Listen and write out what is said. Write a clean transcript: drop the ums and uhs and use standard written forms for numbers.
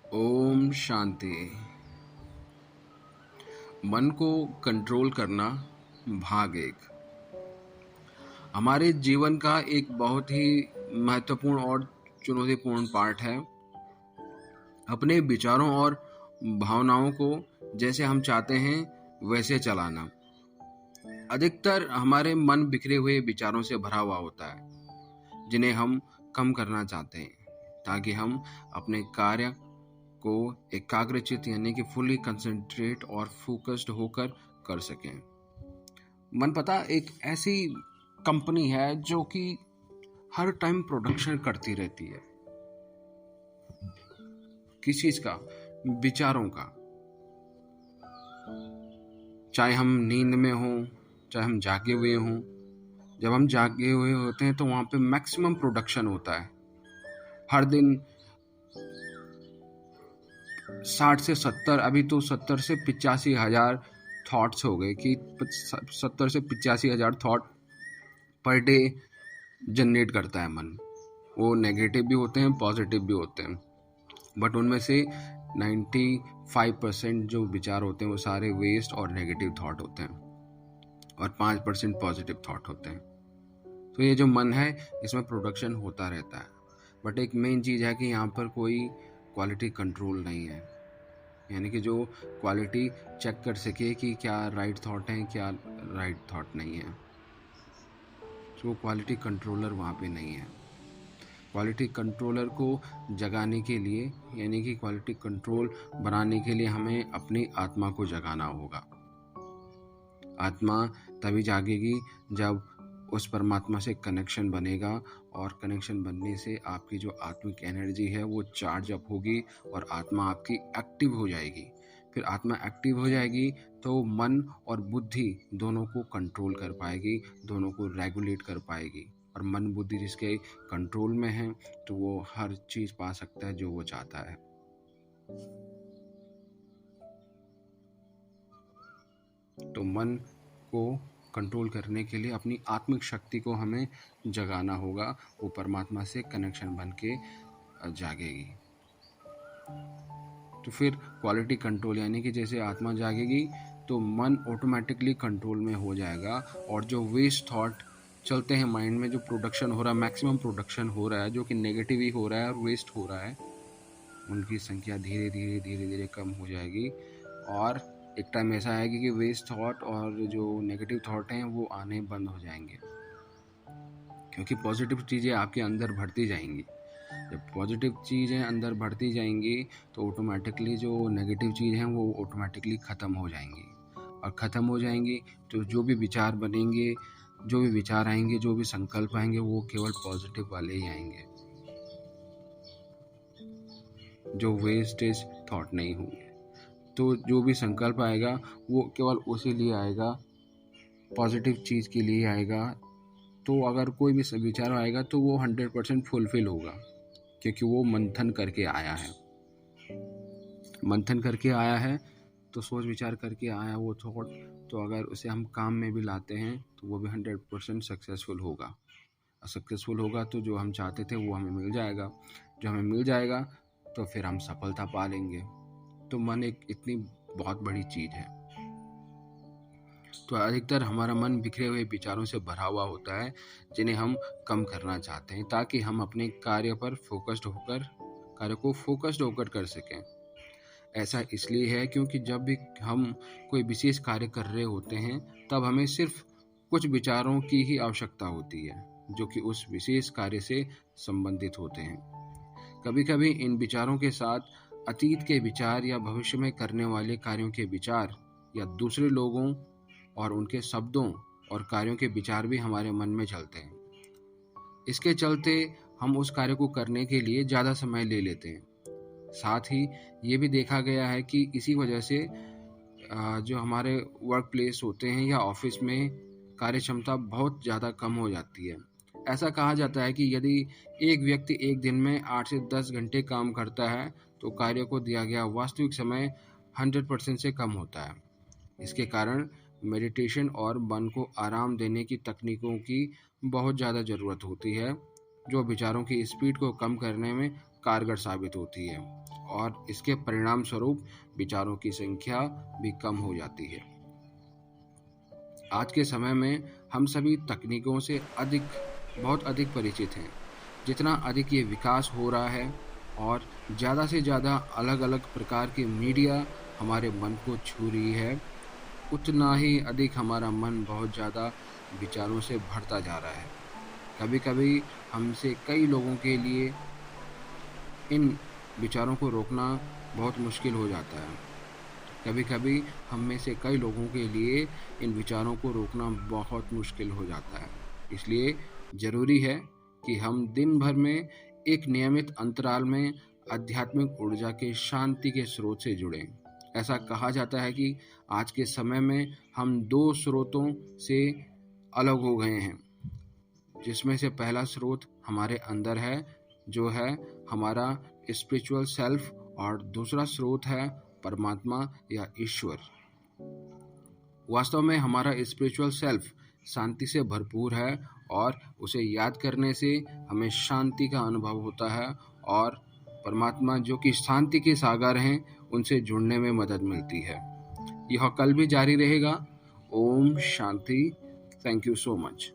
ओम शांति। मन को कंट्रोल करना भाग एक हमारे जीवन का एक बहुत ही महत्वपूर्ण और चुनौतीपूर्ण पार्ट है। अपने विचारों और भावनाओं को जैसे हम चाहते हैं वैसे चलाना। अधिकतर हमारे मन बिखरे हुए विचारों से भरा हुआ होता है, जिन्हें हम कम करना चाहते हैं ताकि हम अपने कार्य को एकाग्रचित यानी कि फुली कंसंट्रेट और फोकस्ड होकर कर सकें। मन पता एक ऐसी कंपनी है जो कि हर टाइम प्रोडक्शन करती रहती है, किस चीज का? विचारों का। चाहे हम नींद में हों, चाहे हम जागे हुए हों। जब हम जागे हुए होते हैं तो वहां पे मैक्सिमम प्रोडक्शन होता है। हर दिन 60 से 70, अभी तो 70 से 85 हजार थॉट्स हो गए कि 70 से 85 हजार थॉट पर डे जनरेट करता है मन। वो नेगेटिव भी होते हैं, पॉजिटिव भी होते हैं, बट उनमें से 95% जो विचार होते हैं वो सारे वेस्ट और नेगेटिव थॉट होते हैं और 5% पॉजिटिव थॉट होते हैं। तो ये जो मन है इसमें प्रोडक्शन होता रहता है, बट एक मेन चीज़ है कि यहाँ पर कोई क्वालिटी कंट्रोल नहीं है, यानी कि जो क्वालिटी चेक कर सके कि क्या राइट थॉट है, क्या राइट थॉट नहीं है। तो क्वालिटी कंट्रोलर वहाँ पे नहीं है। क्वालिटी कंट्रोलर को जगाने के लिए यानी कि क्वालिटी कंट्रोल बनाने के लिए हमें अपनी आत्मा को जगाना होगा। आत्मा तभी जागेगी जब उस परमात्मा से कनेक्शन बनेगा, और कनेक्शन बनने से आपकी जो आत्मिक एनर्जी है वो चार्ज अप होगी और आत्मा आपकी एक्टिव हो जाएगी। फिर आत्मा एक्टिव हो जाएगी तो मन और बुद्धि दोनों को कंट्रोल कर पाएगी, दोनों को रेगुलेट कर पाएगी। और मन बुद्धि जिसके कंट्रोल में है तो वो हर चीज पा सकता है जो वो चाहता है। तो मन को कंट्रोल करने के लिए अपनी आत्मिक शक्ति को हमें जगाना होगा। वो परमात्मा से कनेक्शन बन के जागेगी। तो फिर क्वालिटी कंट्रोल यानी कि जैसे आत्मा जागेगी तो मन ऑटोमेटिकली कंट्रोल में हो जाएगा, और जो वेस्ट थॉट चलते हैं माइंड में, जो प्रोडक्शन हो रहा है, मैक्सिमम प्रोडक्शन हो रहा है, जो कि नेगेटिव ही हो रहा है और वेस्ट हो रहा है, उनकी संख्या धीरे धीरे धीरे धीरे कम हो जाएगी। और एक टाइम ऐसा आएगा कि वेस्ट थॉट और जो नेगेटिव थॉट हैं वो आने बंद हो जाएंगे, क्योंकि पॉजिटिव चीज़ें आपके अंदर बढ़ती जाएंगी। जब पॉजिटिव चीज़ें अंदर बढ़ती जाएंगी तो ऑटोमेटिकली जो नेगेटिव चीज़ हैं वो ऑटोमेटिकली ख़त्म हो जाएंगी, और ख़त्म हो जाएंगी तो जो भी विचार बनेंगे, जो भी विचार आएंगे, जो भी संकल्प आएंगे वो केवल पॉजिटिव वाले ही आएंगे, जो वेस्टेज थॉट नहीं होंगे। तो जो भी संकल्प आएगा वो केवल उसी लिए आएगा, पॉजिटिव चीज़ के लिए आएगा। तो अगर कोई भी विचार आएगा तो वो 100% फुलफिल होगा, क्योंकि वो मंथन करके आया है। मंथन करके आया है तो सोच विचार करके आया वो थॉट, तो अगर उसे हम काम में भी लाते हैं तो वो भी 100% सक्सेसफुल होगा। सक्सेसफुल होगा तो जो हम चाहते थे वो हमें मिल जाएगा। जो हमें मिल जाएगा तो फिर हम सफलता पा लेंगे। तो मन एक इतनी बहुत बड़ी चीज़ है। तो अधिकतर हमारा मन बिखरे हुए विचारों से भरा हुआ होता है, जिन्हें हम कम करना चाहते हैं ताकि हम अपने कार्य को फोकस्ड होकर कर सकें। ऐसा इसलिए है क्योंकि जब भी हम कोई विशेष कार्य कर रहे होते हैं तब हमें सिर्फ कुछ विचारों की ही आवश्यकता होती है जो कि उस विशेष कार्य से संबंधित होते हैं। कभी कभी इन विचारों के साथ अतीत के विचार या भविष्य में करने वाले कार्यों के विचार या दूसरे लोगों और उनके शब्दों और कार्यों के विचार भी हमारे मन में चलते हैं। इसके चलते हम उस कार्य को करने के लिए ज़्यादा समय ले लेते हैं। साथ ही ये भी देखा गया है कि इसी वजह से जो हमारे वर्क प्लेस होते हैं या ऑफिस में कार्य क्षमता बहुत ज़्यादा कम हो जाती है। ऐसा कहा जाता है कि यदि एक व्यक्ति एक दिन में 8 से 10 घंटे काम करता है तो कार्य को दिया गया वास्तविक समय 100% से कम होता है। इसके कारण मेडिटेशन और मन को आराम देने की तकनीकों की बहुत ज़्यादा ज़रूरत होती है, जो विचारों की स्पीड को कम करने में कारगर साबित होती है और इसके परिणाम स्वरूप विचारों की संख्या भी कम हो जाती है। आज के समय में हम सभी तकनीकों से बहुत अधिक परिचित हैं। जितना अधिक ये विकास हो रहा है और ज़्यादा से ज़्यादा अलग अलग प्रकार की मीडिया हमारे मन को छू रही है, उतना ही अधिक हमारा मन बहुत ज़्यादा विचारों से भरता जा रहा है। कभी कभी हमसे कई लोगों के लिए इन विचारों को रोकना बहुत मुश्किल हो जाता है। कभी कभी हम में से कई लोगों के लिए इन विचारों को रोकना बहुत मुश्किल हो जाता है। इसलिए ज़रूरी है कि हम दिन भर में एक नियमित अंतराल में आध्यात्मिक ऊर्जा के शांति के स्रोत से जुड़ें। ऐसा कहा जाता है कि आज के समय में हम 2 स्रोतों से अलग हो गए हैं, जिसमें से पहला स्रोत हमारे अंदर है, जो है हमारा स्पिरिचुअल सेल्फ, और दूसरा स्रोत है परमात्मा या ईश्वर। वास्तव में हमारा स्पिरिचुअल सेल्फ शांति से भरपूर है और उसे याद करने से हमें शांति का अनुभव होता है और परमात्मा, जो कि शांति के सागर हैं, उनसे जुड़ने में मदद मिलती है। यह कल भी जारी रहेगा। ओम शांति। Thank you so much.